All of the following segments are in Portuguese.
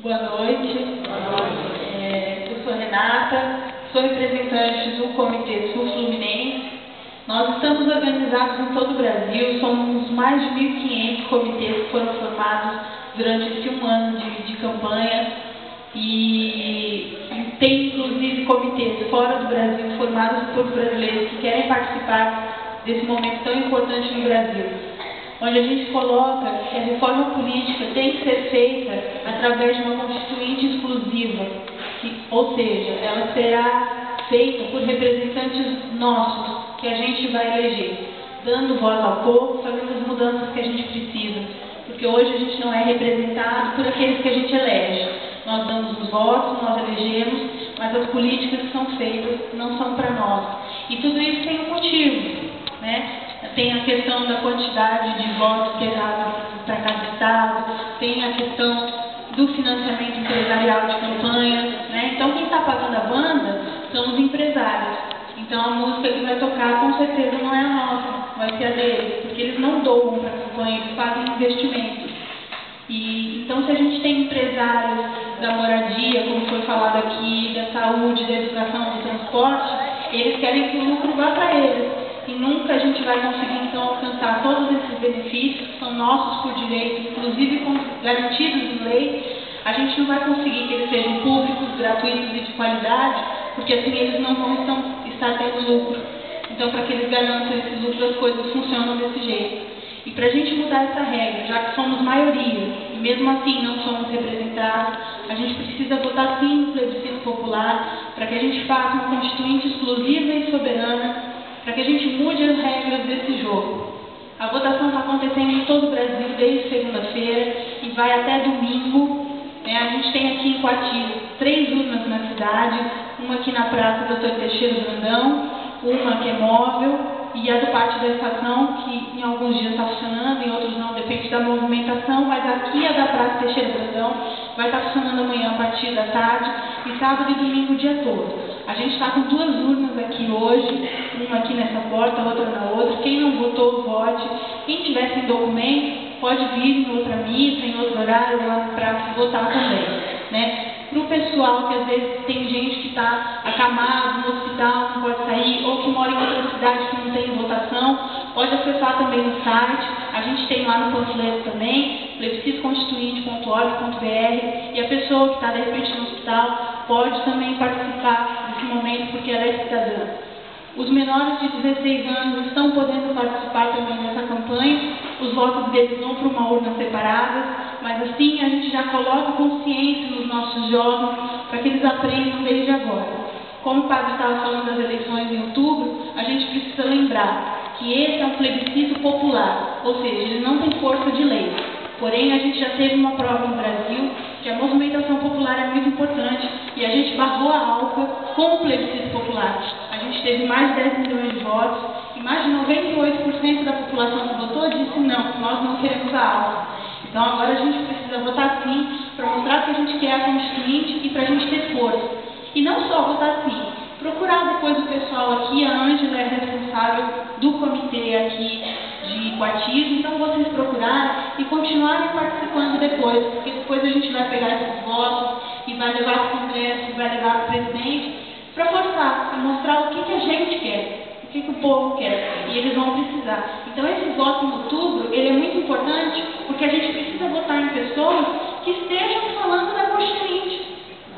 Boa noite. Eu sou Renata, sou representante do Comitê Sul Fluminense. Nós estamos organizados em todo o Brasil, somos mais de 1.500 comitês que foram formados durante esse ano de campanha e tem inclusive comitês fora do Brasil formados por brasileiros que querem participar desse momento tão importante no Brasil, onde a gente coloca que a reforma política tem que ser feita através de uma constituinte exclusiva, ou seja, ela será feita por representantes nossos, que a gente vai eleger, dando voz ao povo, fazendo as mudanças que a gente precisa, porque hoje a gente não é representado por aqueles que a gente elege. Nós damos os votos, nós elegemos, mas as políticas que são feitas não são para nós. E tudo isso tem um motivo, né? Tem a questão da quantidade de votos que é dado para cada estado, tem a questão do financiamento empresarial de campanha, né? Então quem está pagando a banda são os empresários. Então a música que vai tocar com certeza não é a nossa, vai ser a deles, porque eles não doam para a campanha, eles fazem investimentos. Então se a gente tem empresários da moradia, como foi falado aqui, da saúde, da educação, do transporte, eles querem que o lucro vá para eles. E nunca a gente vai conseguir, então, alcançar todos esses benefícios, que são nossos por direito, inclusive garantidos em lei. A gente não vai conseguir que eles sejam públicos, gratuitos e de qualidade, porque assim eles não vão estar tendo lucro. Então, para que eles garantam esse lucro, as coisas funcionam desse jeito. E para a gente mudar essa regra, já que somos maioria, e mesmo assim não somos representados, a gente precisa votar sim no plebiscito popular, para que a gente faça uma constituinte exclusiva e soberana, para que a gente mude as regras desse jogo. A votação está acontecendo em todo o Brasil desde segunda-feira e vai até domingo. A gente tem aqui em Coati 3 urnas na cidade, uma aqui na Praça Dr. Teixeira Brandão, uma que é móvel e a do Pátio da Estação, que em alguns dias está funcionando, em outros não, depende da movimentação, mas aqui a da Praça Teixeira Brandão vai estar funcionando amanhã a partir da tarde e sábado e domingo o dia todo. A gente está com 2 urnas aqui hoje, uma aqui nessa porta, outra na outra. Quem não votou, vote. Quem tiver sem documento, pode vir em outra missa, em outro horário, lá para votar também, né? Para o pessoal que às vezes tem gente que está acamado no hospital, não pode sair, ou que mora em outra cidade que não tem votação, pode acessar também no site. A gente tem lá no panfleto também, plebiscitoconstituinte.org.br, e a pessoa que está de repente no hospital pode também participar desse momento, porque ela é cidadã. Os menores de 16 anos estão podendo participar também dessa campanha. Os votos deles vão para uma urna separada, mas assim a gente já coloca consciência nos nossos jovens para que eles aprendam desde agora. Como o padre estava falando das eleições em outubro, a gente precisa lembrar que esse é um plebiscito popular, ou seja, ele não tem força de lei. Porém, a gente já teve uma prova no Brasil que a movimentação popular é muito importante e a gente barrou a ALCA com o plebiscito popular. A gente teve mais de 10 milhões de votos e mais de 98% da população que votou disse não, nós não queremos a ALCA. Então agora a gente precisa votar sim para mostrar que a gente quer a Constituinte e para a gente ter força. E não só votar sim, procurar depois o pessoal aqui, a Ângela é responsável do comitê aqui de Coati, então vocês procurarem e continuarem participando depois, porque depois a gente vai pegar esses votos e vai levar para o Congresso, e vai levar para o presidente, para forçar e mostrar o que a gente quer, o que o povo quer, e eles vão precisar. Então esse voto em outubro, ele é muito importante, porque a gente precisa votar em pessoas que estejam falando da Constituinte,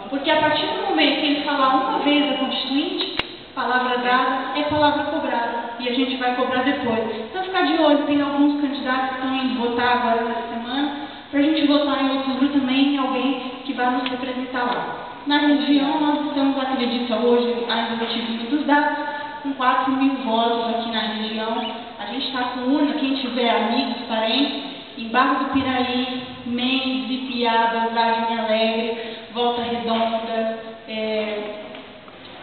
porque a partir do momento que eles falar uma vez da Constituinte, palavra dada é palavra cobrada, e a gente vai cobrar depois. Então ficar de olho, tem alguns candidatos que estão indo votar agora nessa semana, para a gente votar em outubro também em alguém que vai nos representar lá. Na região, nós estamos, acredito, hoje, ainda não tive muitos dados, com 4.000 votos aqui na região. A gente está com urna, quem tiver amigos, parentes, em Barra do Piraí, Mendes, Ipiaba, Vargem Alegre, Volta Redonda,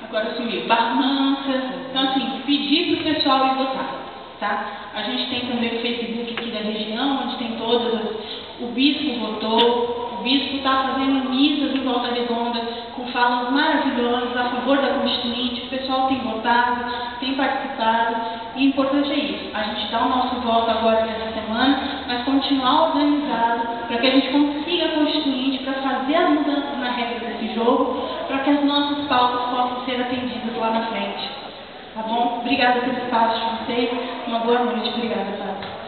agora sumiu, Barranca. Então, assim, pedir para o pessoal ir votar, tá? A gente tem também o Facebook aqui da região, onde tem o bispo votou, o bispo está fazendo missas em Volta Redonda, com falas maravilhosas a favor da Constituinte, o pessoal tem votado, tem participado, e o importante é isso, a gente dá o nosso voto agora nessa semana, mas continuar organizado para que a gente consiga a Constituinte para fazer as do jogo, para que as nossas pautas possam ser atendidas lá na frente. Tá bom? Obrigada pelo espaço de vocês. Uma boa noite. Obrigada, Tati.